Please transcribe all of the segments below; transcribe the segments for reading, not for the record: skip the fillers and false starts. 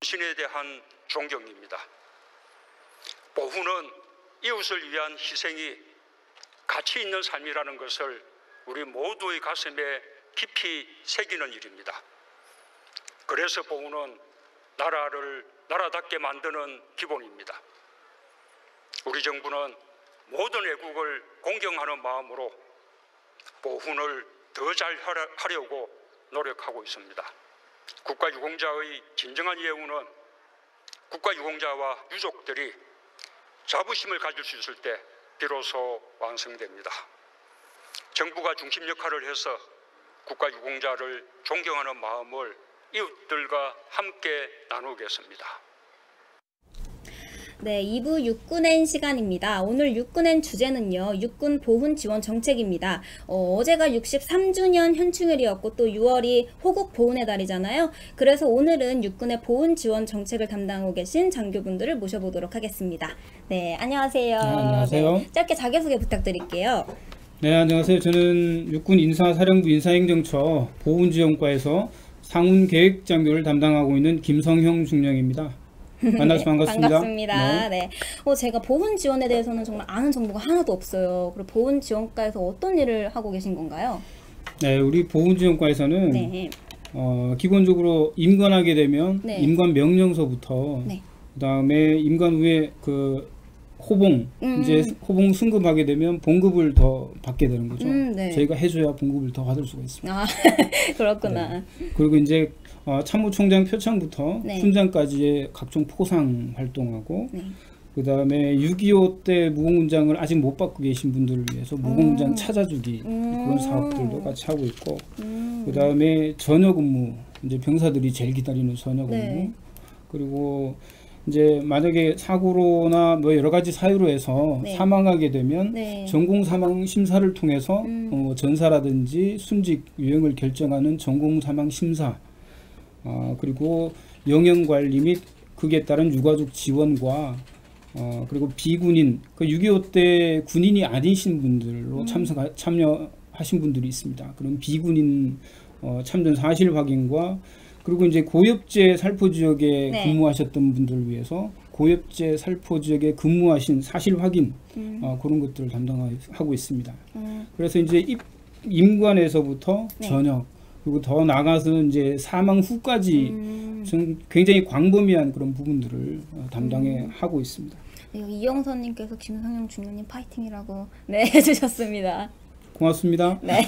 당신에 대한 존경입니다. 보훈은 이웃을 위한 희생이 가치 있는 삶이라는 것을 우리 모두의 가슴에 깊이 새기는 일입니다. 그래서 보훈은 나라를 나라답게 만드는 기본입니다. 우리 정부는 모든 애국을 공경하는 마음으로 보훈을 더 잘 하려고 노력하고 있습니다. 국가유공자의 진정한 예우는 국가유공자와 유족들이 자부심을 가질 수 있을 때 비로소 완성됩니다. 정부가 중심 역할을 해서 국가유공자를 존경하는 마음을 이웃들과 함께 나누겠습니다. 네, 2부 육군엔 시간입니다. 오늘 육군엔 주제는요, 육군 보훈 지원 정책입니다. 어제가 63주년 현충일이었고 또 6월이 호국 보훈의 달이잖아요. 그래서 오늘은 육군의 보훈 지원 정책을 담당하고 계신 장교분들을 모셔보도록 하겠습니다. 네, 안녕하세요. 네, 안녕하세요. 네, 짧게 자기소개 부탁드릴게요. 네, 안녕하세요. 저는 육군 인사사령부 인사행정처 보훈지원과에서 상훈계획장교를 담당하고 있는 김성형 중령입니다. 만나서 반갑습니다. 반갑습니다. 네. 제가 보훈 지원에 대해서는 정말 아는 정보가 하나도 없어요. 그리고 보훈 지원과에서 어떤 일을 하고 계신 건가요? 네, 우리 보훈지원과에서는 네. 기본적으로 임관하게 되면 네. 임관 명령서부터 네. 그다음에 임관 후에 그 호봉 이제 호봉 승급하게 되면 봉급을 더 받게 되는 거죠. 네. 저희가 해줘야 봉급을 더 받을 수가 있습니다. 아, 그렇구나. 네. 그리고 이제 참모총장 표창부터 네. 훈장까지의 각종 포상 활동하고 네. 그 다음에 6.25 때 무공훈장을 아직 못 받고 계신 분들을 위해서 무공훈장 찾아주기 그런 사업들도 같이 하고 있고 그 다음에 전역근무 이제 병사들이 제일 기다리는 전역근무 네. 그리고 이제 만약에 사고로나 뭐 여러 가지 사유로 해서 네. 사망하게 되면 네. 전공 사망 심사를 통해서 전사라든지 순직 유형을 결정하는 전공 사망 심사 그리고 영양 관리 및 그에 따른 유가족 지원과 그리고 비군인 그 6.25 때 군인이 아니신 분들로 참여하신 분들이 있습니다. 그럼 비군인 참전 사실 확인과 그리고 이제 고엽제 살포 지역에 네. 근무하셨던 분들을 위해서 고엽제 살포 지역에 근무하신 사실 확인 그런 것들을 담당하고 있습니다. 그래서 이제 임관에서부터 네. 전역 그리고 더 나가서 이제 사망 후까지 굉장히 광범위한 그런 부분들을 담당해 하고 있습니다. 네, 이영선님께서 김성형 중령님 파이팅이라고 네, 해주셨습니다. 고맙습니다. 네.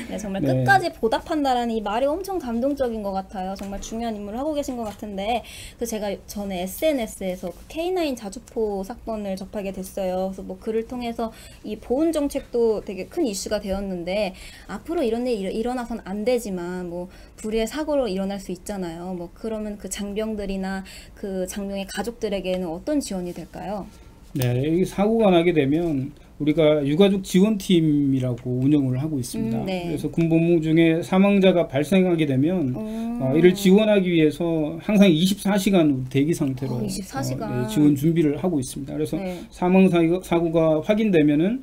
네, 정말 네. 끝까지 보답한다라는 이 말이 엄청 감동적인 것 같아요. 정말 중요한 임무를 하고 계신 것 같은데, 제가 전에 SNS에서 그 K9 자주포 사건을 접하게 됐어요. 그래서 뭐 글을 통해서 이 보훈 정책도 되게 큰 이슈가 되었는데, 앞으로 이런 일이 일어나선 안 되지만, 뭐 불의의 사고로 일어날 수 있잖아요. 뭐 그러면 그 장병들이나 그 장병의 가족들에게는 어떤 지원이 될까요? 네, 이 사고가 나게 되면 우리가 유가족 지원팀이라고 운영을 하고 있습니다. 네. 그래서 군복무 중에 사망자가 발생하게 되면 이를 지원하기 위해서 항상 24시간 대기 상태로 24시간. 지원 준비를 하고 있습니다. 그래서 네. 사망 사고가 확인되면은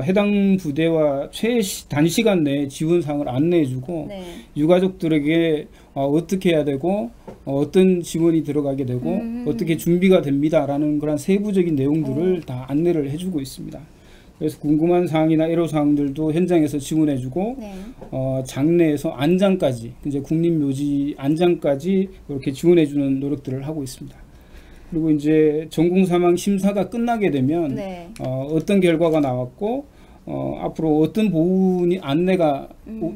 해당 부대와 단시간 내에 지원사항을 안내해주고 네. 유가족들에게 어떻게 해야 되고 어떤 지원이 들어가게 되고 어떻게 준비가 됩니다라는 그런 세부적인 내용들을 다 안내를 해주고 있습니다. 그래서 궁금한 사항이나 애로사항들도 현장에서 지원해주고 네. 장례에서 안장까지 이제 국립묘지 안장까지 이렇게 지원해주는 노력들을 하고 있습니다. 그리고 이제 전공사망 심사가 끝나게 되면 네. 어떤 결과가 나왔고 앞으로 어떤 보훈이 안내가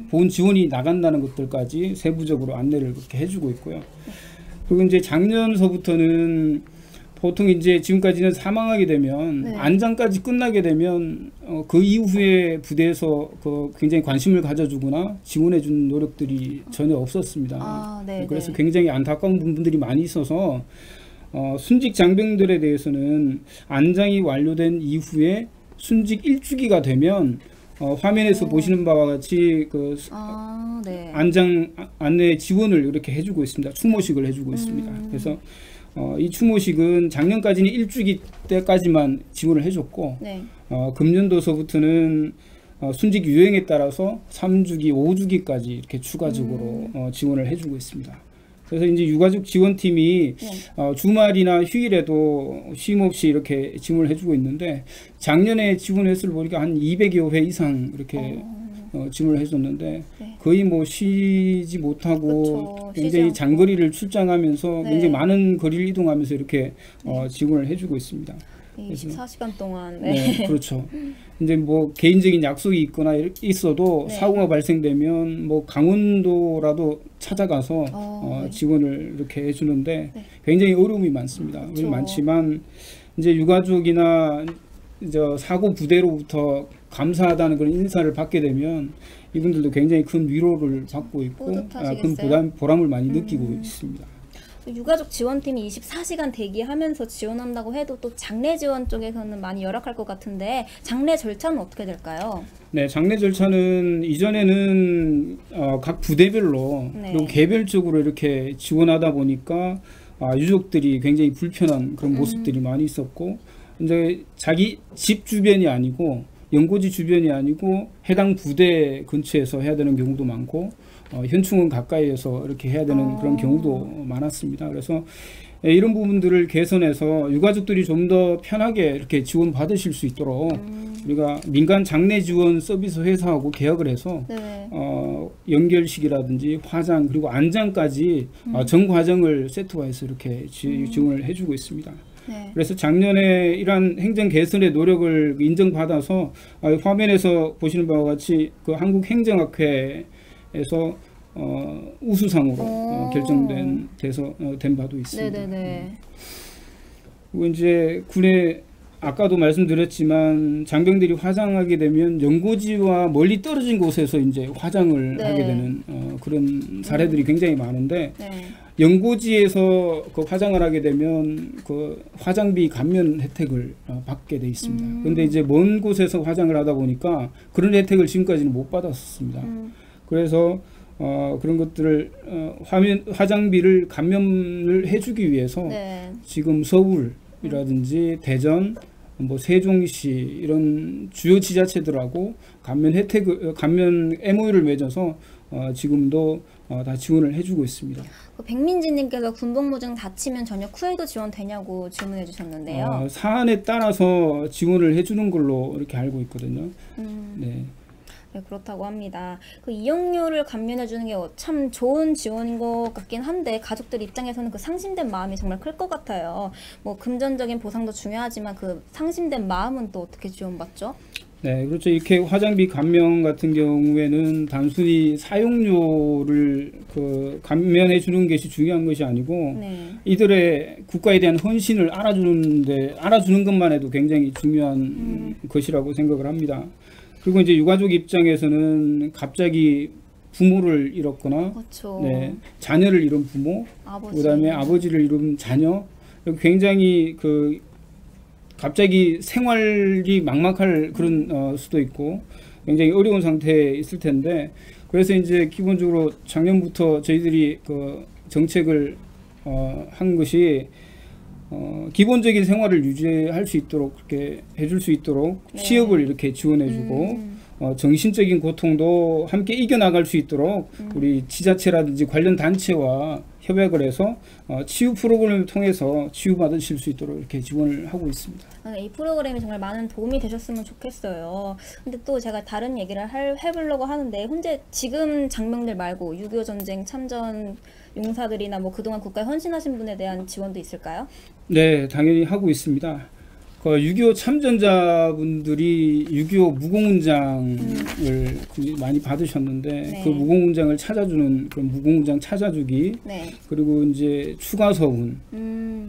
보훈 지원이 나간다는 것들까지 세부적으로 안내를 그렇게 해주고 있고요. 그리고 이제 작년서부터는 보통 이제 지금까지는 사망하게 되면 네. 안장까지 끝나게 되면 그 이후에 부대에서 그 굉장히 관심을 가져주거나 지원해주는 노력들이 전혀 없었습니다. 네, 그래서 네. 굉장히 안타까운 부분들이 많이 있어서 순직 장병들에 대해서는 안장이 완료된 이후에 순직 1주기가 되면 화면에서 보시는 바와 같이 그 네. 안장 안내 지원을 이렇게 해주고 있습니다. 추모식을 해주고 있습니다. 그래서 이 추모식은 작년까지는 1주기 때까지만 지원을 해줬고 네. 금년도서부터는 순직 유형에 따라서 3주기, 5주기까지 이렇게 추가적으로 지원을 해주고 있습니다. 그래서 이제 유가족 지원팀이 네. 주말이나 휴일에도 쉼 없이 이렇게 지원을 해주고 있는데 작년에 지원 횟수를 보니까 한 200여 회 이상 이렇게 지원을 해줬는데 네. 거의 뭐 쉬지 못하고 그쵸, 굉장히 쉬지 장거리를 출장하면서 네. 굉장히 많은 거리를 이동하면서 이렇게 지원을 해주고 있습니다. 24시간 동안. 네, 그렇죠. 이제 뭐 개인적인 약속이 있거나 있어도 네. 사고가 발생되면 뭐 강원도라도 찾아가서 네. 지원을 이렇게 해주는데 네. 굉장히 어려움이 많습니다. 그렇죠. 어려움이 많지만 이제 유가족이나 이제 사고 부대로부터 감사하다는 그런 인사를 받게 되면 이분들도 굉장히 큰 위로를 받고 있고 큰 뿌듯하시겠어요? 보람을 많이 느끼고 있습니다. 유가족 지원팀이 24시간 대기하면서 지원한다고 해도 또 장례 지원 쪽에서는 많이 열악할 것 같은데 장례 절차는 어떻게 될까요? 네, 장례 절차는 이전에는 각 부대별로 네. 그리고 개별적으로 이렇게 지원하다 보니까 유족들이 굉장히 불편한 그런 모습들이 많이 있었고 이제 자기 집 주변이 아니고 연고지 주변이 아니고 해당 부대 근처에서 해야 되는 경우도 많고 현충원 가까이에서 이렇게 해야 되는 그런 경우도 많았습니다. 그래서 이런 부분들을 개선해서 유가족들이 좀 더 편하게 이렇게 지원 받으실 수 있도록 우리가 민간 장례 지원 서비스 회사하고 계약을 해서 네. 연결식이라든지 화장 그리고 안장까지 전 과정을 세트화해서 이렇게 지원을 해주고 있습니다. 네. 그래서 작년에 이러한 행정 개선의 노력을 인정받아서 화면에서 보시는 바와 같이 그 한국행정학회에서 우수상으로 결정된 바도 있습니다. 네네네. 그리고 이제 군에 아까도 말씀드렸지만 장병들이 화장하게 되면 연고지와 멀리 떨어진 곳에서 이제 화장을 네. 하게 되는 그런 사례들이 굉장히 많은데 네. 연고지에서 그 화장을 하게 되면 그 화장비 감면 혜택을 받게 돼 있습니다. 그런데 이제 먼 곳에서 화장을 하다 보니까 그런 혜택을 지금까지는 못 받았었습니다. 그래서 그런 것들을 화장비를 감면을 해주기 위해서 네. 지금 서울이라든지 대전, 뭐 세종시 이런 주요 지자체들하고 감면 MOU를 맺어서 지금도 다 지원을 해주고 있습니다. 백민지님께서 군복무증 다치면 전역 후에도 지원되냐고 질문해 주셨는데요. 사안에 따라서 지원을 해주는 걸로 이렇게 알고 있거든요. 네. 네, 그렇다고 합니다. 그 이용료를 감면해 주는 게 참 좋은 지원인 것 같긴 한데 가족들 입장에서는 그 상심된 마음이 정말 클 것 같아요. 뭐 금전적인 보상도 중요하지만 그 상심된 마음은 또 어떻게 지원받죠? 네, 그렇죠. 이렇게 화장비 감면 같은 경우에는 단순히 사용료를 그 감면해 주는 것이 중요한 것이 아니고 네. 이들의 국가에 대한 헌신을 알아주는 것만 해도 굉장히 중요한 것이라고 생각을 합니다. 그리고 이제 유가족 입장에서는 갑자기 부모를 잃었거나 그렇죠. 네, 자녀를 잃은 부모, 그다음에 아버지를 잃은 자녀, 굉장히 그 갑자기 생활이 막막할 그런 수도 있고 굉장히 어려운 상태에 있을 텐데 그래서 이제 기본적으로 작년부터 저희들이 그 정책을 한 것이 기본적인 생활을 유지할 수 있도록 그렇게 해줄 수 있도록 네. 취업을 이렇게 지원해주고 정신적인 고통도 함께 이겨나갈 수 있도록 우리 지자체라든지 관련 단체와 협약을 해서 치유 프로그램을 통해서 치유받으실 수 있도록 이렇게 지원을 하고 있습니다. 이 프로그램이 정말 많은 도움이 되셨으면 좋겠어요. 근데 또 제가 다른 얘기를 해보려고 하는데 현재 지금 장병들 말고 6.25 전쟁 참전 용사들이나 뭐 그동안 국가에 헌신하신 분에 대한 지원도 있을까요? 네, 당연히 하고 있습니다. 그 6.25 참전자분들이 6.25 무공훈장을 많이 받으셨는데 네. 그 무공훈장을 찾아주는 그런 무공훈장 찾아주기 네. 그리고 이제 추가 서훈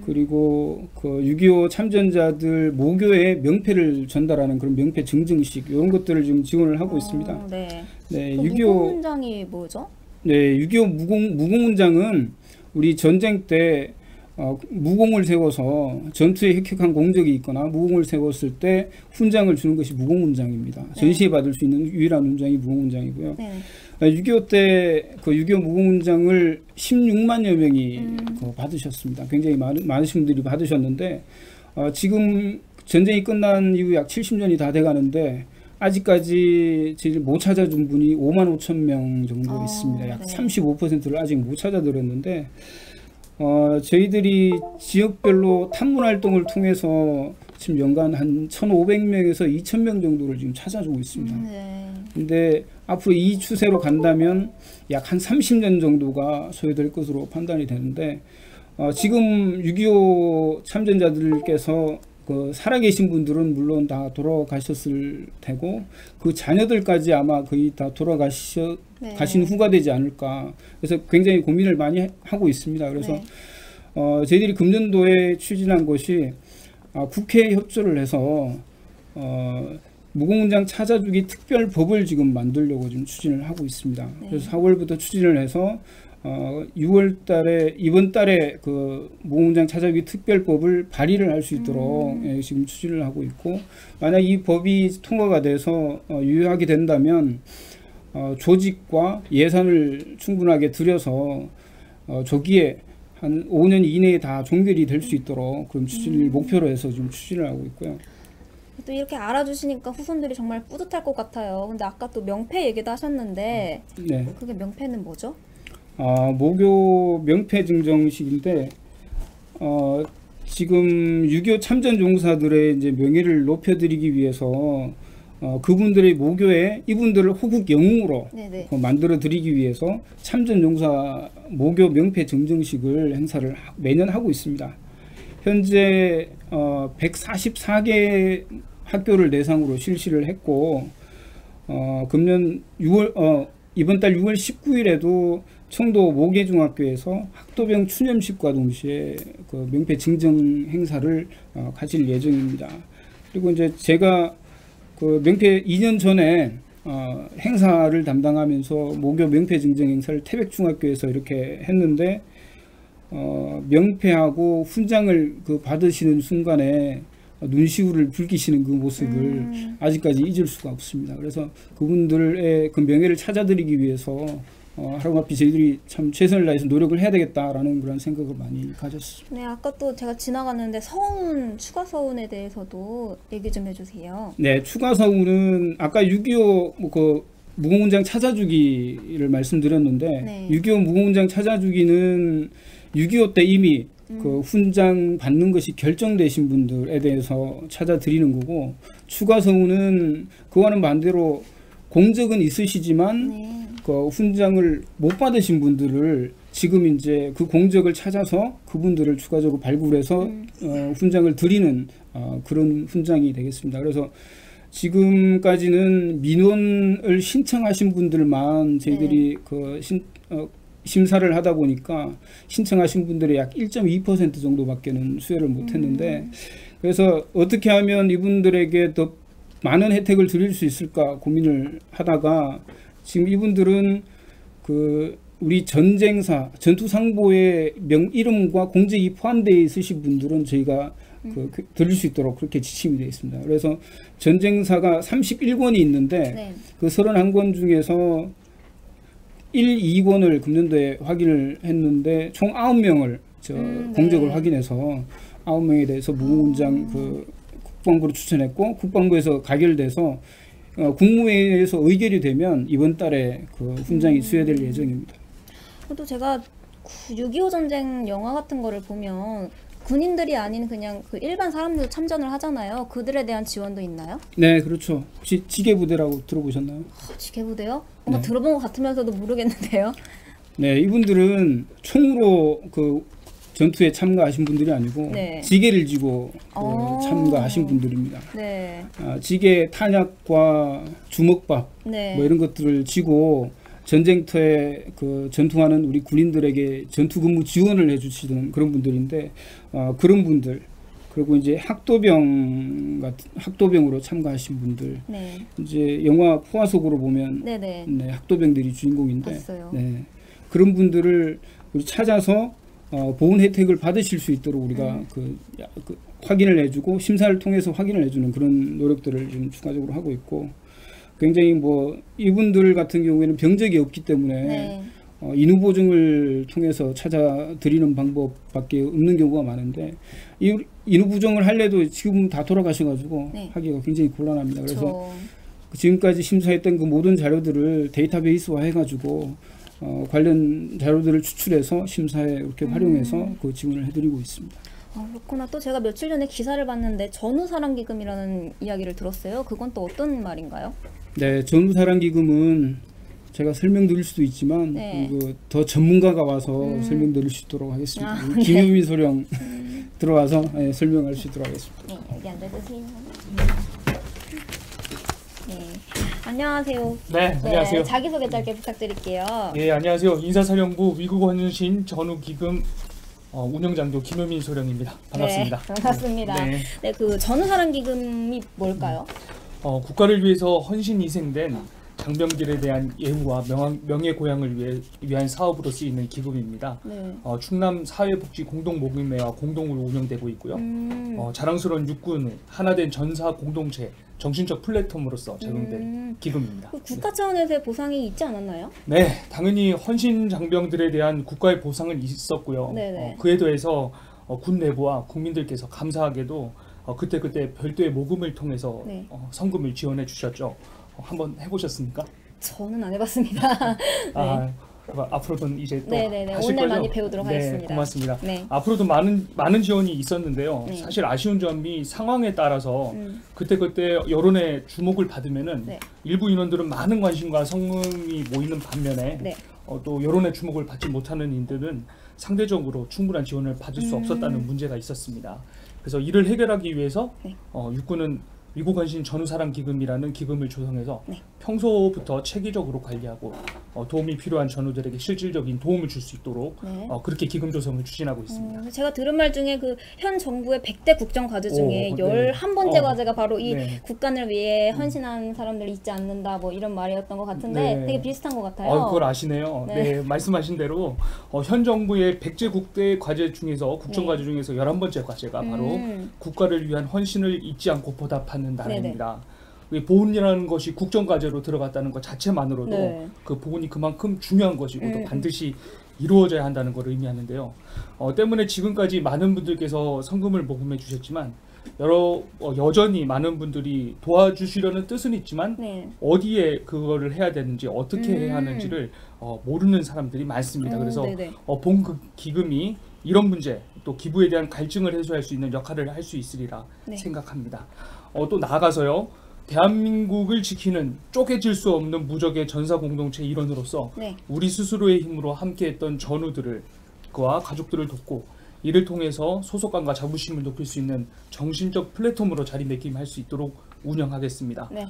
그리고 그 6.25 참전자들 모교에 명패를 전달하는 그런 명패 증증식 이런 것들을 지금 지원을 하고 있습니다. 네. 네, 그 6.25 무공훈장이 뭐죠? 네, 6.25 무공훈장은 우리 전쟁 때 무공을 세워서 전투에 획획한 공적이 있거나 무공을 세웠을 때 훈장을 주는 것이 무공훈장입니다. 네. 전시에 받을 수 있는 유일한 훈장이 무공훈장이고요. 네. 6.25 때 그 6.25 무공훈장을 16만여 명이 받으셨습니다. 굉장히 많으신 분들이 받으셨는데 지금 전쟁이 끝난 이후 약 70년이 다 돼가는데 아직까지 저희를 못 찾아준 분이 5만 5천 명 정도 있습니다. 약 네. 35%를 아직 못 찾아드렸는데 저희들이 지역별로 탐문 활동을 통해서 지금 연간 한 1,500명에서 2,000명 정도를 지금 찾아주고 있습니다. 네. 근데 앞으로 이 추세로 간다면 약 한 30년 정도가 소요될 것으로 판단이 되는데 지금 6.25 참전자들께서 그 살아계신 분들은 물론 다 돌아가셨을 테고 그 자녀들까지 아마 거의 다 가신 후가 되지 않을까. 그래서 굉장히 고민을 많이 하고 있습니다. 그래서 네. 저희들이 금년도에 추진한 것이 국회에 협조를 해서 무공문장 찾아주기 특별법을 지금 만들려고 지금 추진을 하고 있습니다. 네. 그래서 4월부터 추진을 해서 6월 달에 이번 달에 그 무공문장 찾아주기 특별법을 발의를 할 수 있도록 지금 추진을 하고 있고, 만약 이 법이 통과가 돼서 유효하게 된다면 조직과 예산을 충분하게 들여서 조기에 한 5년 이내에 다 종결이 될 수 있도록 그런 추진을 목표로 해서 지금 추진을 하고 있고요. 또 이렇게 알아주시니까 후손들이 정말 뿌듯할 것 같아요. 근데 아까 또 명패 얘기도 하셨는데 네. 그게 명패는 뭐죠? 모교 명패 증정식인데 지금 6.25 참전 종사들의 이제 명예를 높여드리기 위해서 그분들의 모교에 이분들을 호국 영웅으로 네네. 만들어 드리기 위해서 참전 종사 모교 명패 증정식을 행사를 매년 하고 있습니다. 현재 144개 학교를 대상으로 실시를 했고 금년 6월 이번 달 6월 19일에도 청도 모계중학교에서 학도병 추념식과 동시에 그 명패 증정 행사를 가질 예정입니다. 그리고 이제 제가 그 명패 2년 전에 행사를 담당하면서 모교 명패 증정 행사를 태백중학교에서 이렇게 했는데 명패하고 훈장을 그 받으시는 순간에 눈시울을 붉히시는 그 모습을 아직까지 잊을 수가 없습니다. 그래서 그분들의 그 명예를 찾아드리기 위해서 하루마피 저희들이 참 최선을 다해서 노력을 해야 되겠다라는 그런 생각을 많이 가졌습니다. 네, 아까 또 제가 지나갔는데 서운, 추가 서운에 대해서도 얘기 좀 해주세요. 네, 추가 서운은 아까 6.25 그 무공문장 찾아주기를 말씀드렸는데 네. 6.25 무공문장 찾아주기는 6.25 때 이미 그 훈장 받는 것이 결정되신 분들에 대해서 찾아드리는 거고, 추가 서운은 그와는 반대로 공적은 있으시지만 네. 그 훈장을 못 받으신 분들을 지금 이제 그 공적을 찾아서 그분들을 추가적으로 발굴해서 훈장을 드리는 그런 훈장이 되겠습니다. 그래서 지금까지는 민원을 신청하신 분들만 저희들이 그 심사를 하다 보니까 신청하신 분들의 약 1.2% 정도밖에는 수혜를 못했는데, 그래서 어떻게 하면 이분들에게 더 많은 혜택을 드릴 수 있을까 고민을 하다가 지금 이분들은 그 우리 전쟁사 전투상보의 이름과 공적이 포함되어 있으신 분들은 저희가 드릴 수 있도록 그렇게 지침이 되어 있습니다. 그래서 전쟁사가 31권이 있는데 네. 그 31권 중에서 1, 2권을 금년도에 확인을 했는데 총 9명을 공적을 확인해서 9명에 대해서 무공문장 그 국방부로 추천했고, 국방부에서 가결돼서 국무회의에서 의결이 되면 이번 달에 그 훈장이 수여될 예정입니다. 또 제가 6.25 전쟁 영화 같은 거를 보면 군인들이 아닌 그냥 그 일반 사람들도 참전을 하잖아요. 그들에 대한 지원도 있나요? 네, 그렇죠. 혹시 지게부대라고 들어보셨나요? 지게부대요? 뭔가 네. 들어본 것 같으면서도 모르겠는데요. 네, 이분들은 총으로 그 전투에 참가하신 분들이 아니고 네. 지게를 지고 오. 참가하신 분들입니다. 네. 지게 탄약과 주먹밥 네. 뭐 이런 것들을 지고 전쟁터에 그 전투하는 우리 군인들에게 전투 근무 지원을 해주시는 그런 분들인데, 그런 분들, 그리고 이제 학도병으로 참가하신 분들, 네. 이제 영화 포화 속으로 보면 네네. 네, 학도병들이 주인공인데, 봤어요. 네, 그런 분들을 우리 찾아서 보훈 혜택을 받으실 수 있도록 우리가 그 확인을 해주고 심사를 통해서 확인을 해주는 그런 노력들을 좀 추가적으로 하고 있고, 굉장히 뭐 이분들 같은 경우에는 병적이 없기 때문에 네. 인후 보증을 통해서 찾아드리는 방법밖에 없는 경우가 많은데, 이 인후 보증을 할래도 지금 다 돌아가셔가지고 네. 하기가 굉장히 곤란합니다. 그래서 그렇죠. 지금까지 심사했던 그 모든 자료들을 데이터베이스화 해가지고 관련 자료들을 추출해서 심사에 이렇게 활용해서 그 지원을 해드리고 있습니다. 그렇구나. 또 제가 며칠 전에 기사를 봤는데 전후사랑기금이라는 이야기를 들었어요. 그건 또 어떤 말인가요? 네, 전후사랑기금은 제가 설명드릴 수도 있지만 네. 더 전문가가 와서 설명드릴 수 있도록 하겠습니다. 김효민 소령 들어와서 설명할 수 있도록 하겠습니다. 네, 여기 앉아주세요. 네, 안녕하세요. 네, 안녕하세요. 자기소개 짧게 부탁드릴게요. 예, 안녕하세요. 인사사령부 위구건신 전후기금 운영장교 김효민 소령입니다. 반갑습니다. 네, 반갑습니다. 네. 네, 그 전후사랑기금이 뭘까요? 국가를 위해서 헌신희생된 장병들에 대한 예우와 명예고양을 위한 사업으로 쓰이는 기금입니다. 네. 충남 사회복지 공동모금회와 공동으로 운영되고 있고요. 자랑스러운 육군 하나된 전사 공동체 정신적 플랫폼으로서 제공된 기금입니다. 그 국가 차원에서의 보상이 있지 않았나요? 네, 당연히 헌신 장병들에 대한 국가의 보상은 있었고요. 네네. 그에 더해서 군 내부와 국민들께서 감사하게도 그때 별도의 모금을 통해서 네. 성금을 지원해 주셨죠. 한번 해보셨습니까? 저는 안 해봤습니다. 네. 앞으로는 이제 또 네네네. 하실 오늘 거죠? 많이 배우도록 네, 하겠습니다. 고맙습니다. 네. 앞으로도 많은 지원이 있었는데요. 네. 사실 아쉬운 점이 상황에 따라서 음. 그때 여론의 주목을 받으면은 네. 일부 인원들은 많은 관심과 성금이 모이는 반면에 네. 또 여론의 주목을 받지 못하는 인들은 상대적으로 충분한 지원을 받을 수 없었다는 문제가 있었습니다. 그래서 이를 해결하기 위해서 네. 육군은 위구건신 전후사랑기금이라는 기금을 조성해서 네. 평소부터 체계적으로 관리하고 도움이 필요한 전우들에게 실질적인 도움을 줄 수 있도록 네. 그렇게 기금 조성을 추진하고 있습니다. 제가 들은 말 중에 그 현 정부의 100대 국정 과제 중에 오, 네. 11번째 과제가 바로 이 네. 국간을 위해 헌신한 사람들을 잊지 않는다 뭐 이런 말이었던 것 같은데 네. 되게 비슷한 것 같아요. 그걸 아시네요. 네. 네, 말씀하신 대로 현 정부의 100제 국대 과제 중에서 국정 과제 중에서 11번째 과제가 바로 국가를 위한 헌신을 잊지 않고 보답하는 나라입니다. 보훈이라는 것이 국정과제로 들어갔다는 것 자체만으로도 네. 그 보훈이 그만큼 중요한 것이고 또 음. 반드시 이루어져야 한다는 걸 의미하는데요. 때문에 지금까지 많은 분들께서 성금을 모금해 주셨지만 여전히 많은 분들이 도와주시려는 뜻은 있지만 네. 어디에 그거를 해야 되는지 어떻게 해야 하는지를 모르는 사람들이 많습니다. 그래서 네네. 본 그 기금이 이런 문제 또 기부에 대한 갈증을 해소할 수 있는 역할을 할 수 있으리라 네. 생각합니다. 또 나아가서요. 대한민국을 지키는 쪼개질 수 없는 무적의 전사 공동체 일원으로서 네. 우리 스스로의 힘으로 함께했던 전우들을 그와 가족들을 돕고 이를 통해서 소속감과 자부심을 높일 수 있는 정신적 플랫폼으로 자리매김할 수 있도록 운영하겠습니다. 네.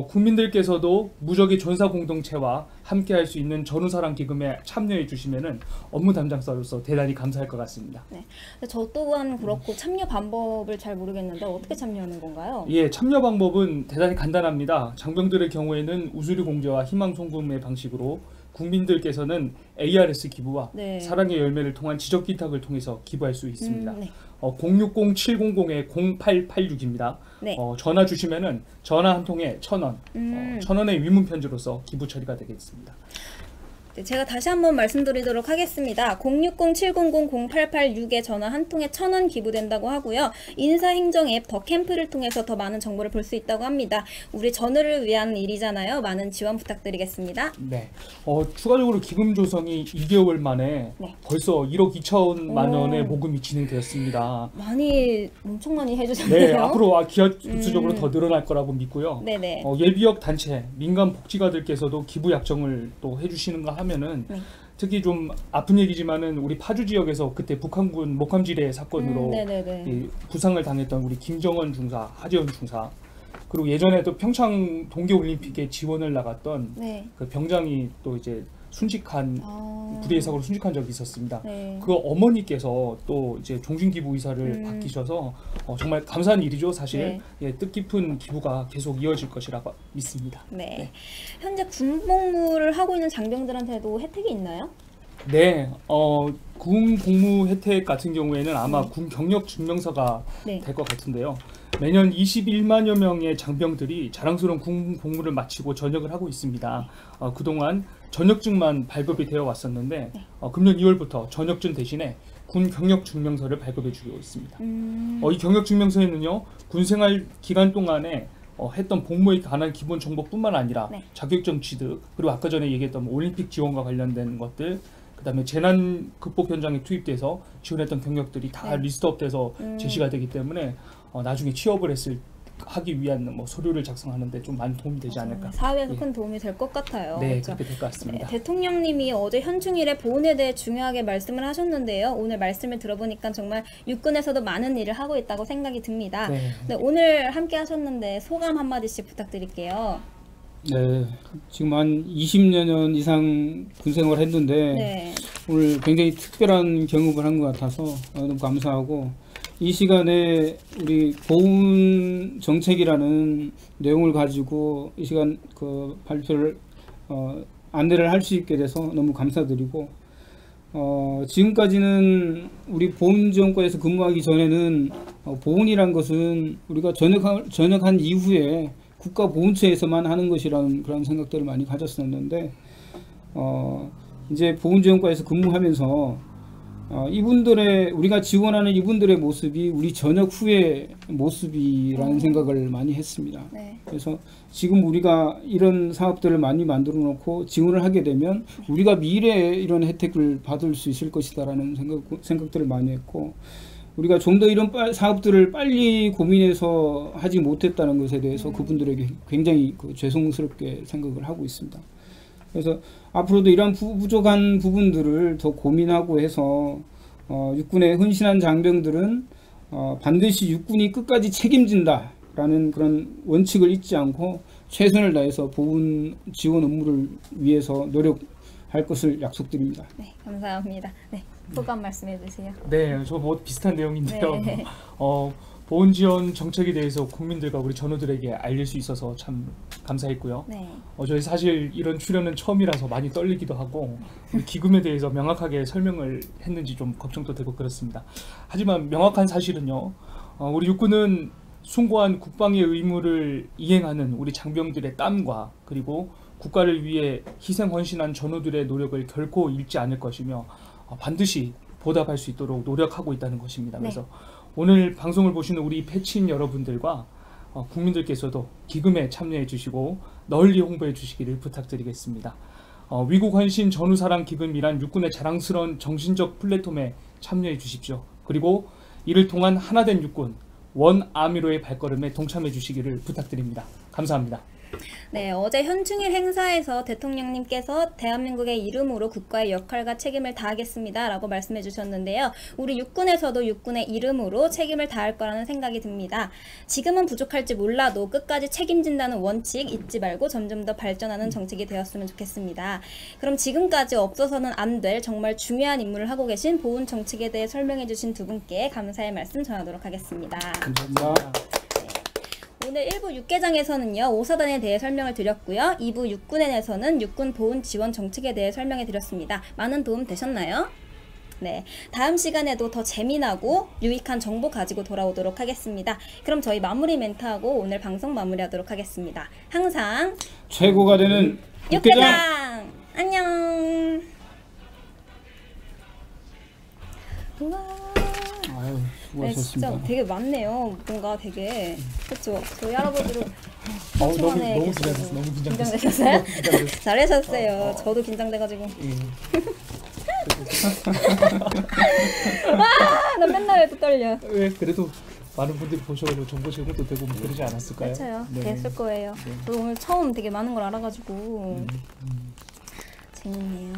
국민들께서도 무적의 전사 공동체와 함께할 수 있는 전후사랑 기금에 참여해 주시면은 업무 담당자로서 대단히 감사할 것 같습니다. 네. 저 또한 그렇고 참여 방법을 잘 모르겠는데 어떻게 참여하는 건가요? 예, 참여 방법은 대단히 간단합니다. 장병들의 경우에는 우수리 공제와 희망 송금의 방식으로 국민들께서는 ARS 기부와 네. 사랑의 열매를 통한 지적 기탁을 통해서 기부할 수 있습니다. 네. 060-700-0886입니다. 네. 전화 주시면은 전화 한 통에 1,000원, 1,000원의 위문 편지로서 기부 처리가 되겠습니다. 네, 제가 다시 한번 말씀드리도록 하겠습니다. 060-700-0886에 전화 한 통에 1,000원 기부된다고 하고요. 인사행정 앱 더 캠프를 통해서 더 많은 정보를 볼 수 있다고 합니다. 우리 전우를 위한 일이잖아요. 많은 지원 부탁드리겠습니다. 네. 추가적으로 기금 조성이 2개월 만에 네. 벌써 1억 2천만 오. 원의 모금이 진행되었습니다. 엄청 많이 해주셨네요. 네, 앞으로 기하급수적으로 더 늘어날 거라고 믿고요. 네네. 예비역 단체, 민간 복지가들께서도 기부 약정을 또 해주시는가 하면은 네. 특히 좀 아픈 얘기지만은 우리 파주 지역에서 그때 북한군 목함지뢰 사건으로 네네네. 이 부상을 당했던 우리 김정원 중사, 하재원 중사 그리고 예전에도 평창 동계올림픽에 지원을 나갔던 네. 그 병장이 또 이제 순직한 불의의 사고로 순직한 적이 있었습니다. 네. 그 어머니께서 또 이제 종신기부 의사를 바뀌셔서 정말 감사한 일이죠, 사실. 네. 예, 뜻깊은 기부가 계속 이어질 것이라고 믿습니다. 네. 현재 군복무를 하고 있는 장병들한테도 혜택이 있나요? 네, 군 복무 혜택 같은 경우에는 아마 군 경력 증명서가 네. 될 것 같은데요. 매년 21만여 명의 장병들이 자랑스러운 군 복무를 마치고 전역을 하고 있습니다. 그동안 전역증만 발급이 되어 왔었는데 금년 2월부터 전역증 대신에 군 경력 증명서를 발급해 주고 있습니다. 이 경력 증명서에는요, 군 생활 기간 동안에 했던 복무에 관한 기본 정보뿐만 아니라 네. 자격증 취득, 그리고 아까 전에 얘기했던 올림픽 지원과 관련된 것들, 그다음에 재난 극복 현장에 투입돼서 지원했던 경력들이 다 네. 리스트업돼서 제시가 되기 때문에 나중에 취업을 하기 위한 뭐 서류를 작성하는데 좀 많은 도움이 되지 않을까. 사회에서 예. 큰 도움이 될 것 같아요. 네, 그렇죠? 그렇게 될 것 같습니다. 네, 대통령님이 어제 현충일에 보훈에 대해 중요하게 말씀을 하셨는데요. 오늘 말씀을 들어보니까 정말 육군에서도 많은 일을 하고 있다고 생각이 듭니다. 네. 네, 오늘 함께 하셨는데 소감 한마디씩 부탁드릴게요. 네, 지금 한 20여 년 이상 군생활 했는데 네. 오늘 굉장히 특별한 경험을 한 것 같아서 너무 감사하고, 이 시간에 우리 보훈 정책이라는 내용을 가지고 이 시간 그 발표를 안내를 할 수 있게 돼서 너무 감사드리고, 지금까지는 우리 보훈지원과에서 근무하기 전에는 보훈이란 것은 우리가 전역한 이후에 국가보훈처에서만 하는 것이라는 그런 생각들을 많이 가졌었는데, 이제 보훈지원과에서 근무하면서 이분들의, 우리가 지원하는 이분들의 모습이 우리 전역 후의 모습이라는 생각을 많이 했습니다. 네. 그래서 지금 우리가 이런 사업들을 많이 만들어 놓고 지원을 하게 되면 우리가 미래에 이런 혜택을 받을 수 있을 것이다라는 생각들을 많이 했고, 우리가 좀 더 이런 사업들을 빨리 고민해서 하지 못했다는 것에 대해서 그분들에게 굉장히 죄송스럽게 생각을 하고 있습니다. 그래서 앞으로도 이런 부족한 부분들을 더 고민하고 해서 육군에 헌신한 장병들은 반드시 육군이 끝까지 책임진다라는 그런 원칙을 잊지 않고 최선을 다해서 보훈 지원 업무를 위해서 노력할 것을 약속드립니다. 네, 감사합니다. 네, 소감 말씀해 주세요. 네, 저 뭐 비슷한 내용인데요. 네. 보훈 지원 정책에 대해서 국민들과 우리 전우들에게 알릴 수 있어서 참 감사했고요. 네. 저희 사실 이런 출연은 처음이라서 많이 떨리기도 하고, 우리 기금에 대해서 명확하게 설명을 했는지 좀 걱정도 되고 그렇습니다. 하지만 명확한 사실은요, 우리 육군은 숭고한 국방의 의무를 이행하는 우리 장병들의 땀과 그리고 국가를 위해 희생 헌신한 전우들의 노력을 결코 잃지 않을 것이며 반드시 보답할 수 있도록 노력하고 있다는 것입니다. 네. 그래서 오늘 방송을 보시는 우리 패치인 여러분들과 국민들께서도 기금에 참여해 주시고 널리 홍보해 주시기를 부탁드리겠습니다. 위국 헌신 전후사랑 기금이란 육군의 자랑스러운 정신적 플랫폼에 참여해 주십시오. 그리고 이를 통한 하나된 육군, 원 아미로의 발걸음에 동참해 주시기를 부탁드립니다. 감사합니다. 네, 어제 현충일 행사에서 대통령님께서 대한민국의 이름으로 국가의 역할과 책임을 다하겠습니다 라고 말씀해 주셨는데요. 우리 육군에서도 육군의 이름으로 책임을 다할 거라는 생각이 듭니다. 지금은 부족할지 몰라도 끝까지 책임진다는 원칙 잊지 말고 점점 더 발전하는 정책이 되었으면 좋겠습니다. 그럼 지금까지 없어서는 안 될 정말 중요한 임무를 하고 계신 보훈 정책에 대해 설명해 주신 두 분께 감사의 말씀 전하도록 하겠습니다. 감사합니다. 오늘 1부 육개장에서는요, 5사단에 대해 설명을 드렸고요. 2부 육군엔에서는 육군 보훈 지원 정책에 대해 설명해 드렸습니다. 많은 도움 되셨나요? 네, 다음 시간에도 더 재미나고 유익한 정보 가지고 돌아오도록 하겠습니다. 그럼 저희 마무리 멘트하고 오늘 방송 마무리하도록 하겠습니다. 항상 최고가 되는 육개장! 육개장! 안녕! 우와. 아유, 네, 수고하셨습니다. 진짜 되게 많네요. 뭔가 되게 그렇죠. 저희 할아버지도 너무 한동안에 긴장됐어. 계시고. 너무 긴장됐어. 긴장되셨어요? 너무 긴장됐어. 잘하셨어요. 저도 긴장돼가지고. 나 맨날 또 떨려. 왜 그래도 많은 분들이 보셔가지고 정보 제공도 되고 뭐 그러지 않았을까요? 그렇죠. 네. 됐을 거예요. 네. 저도 오늘 처음 되게 많은 걸 알아가지고 재밌네요.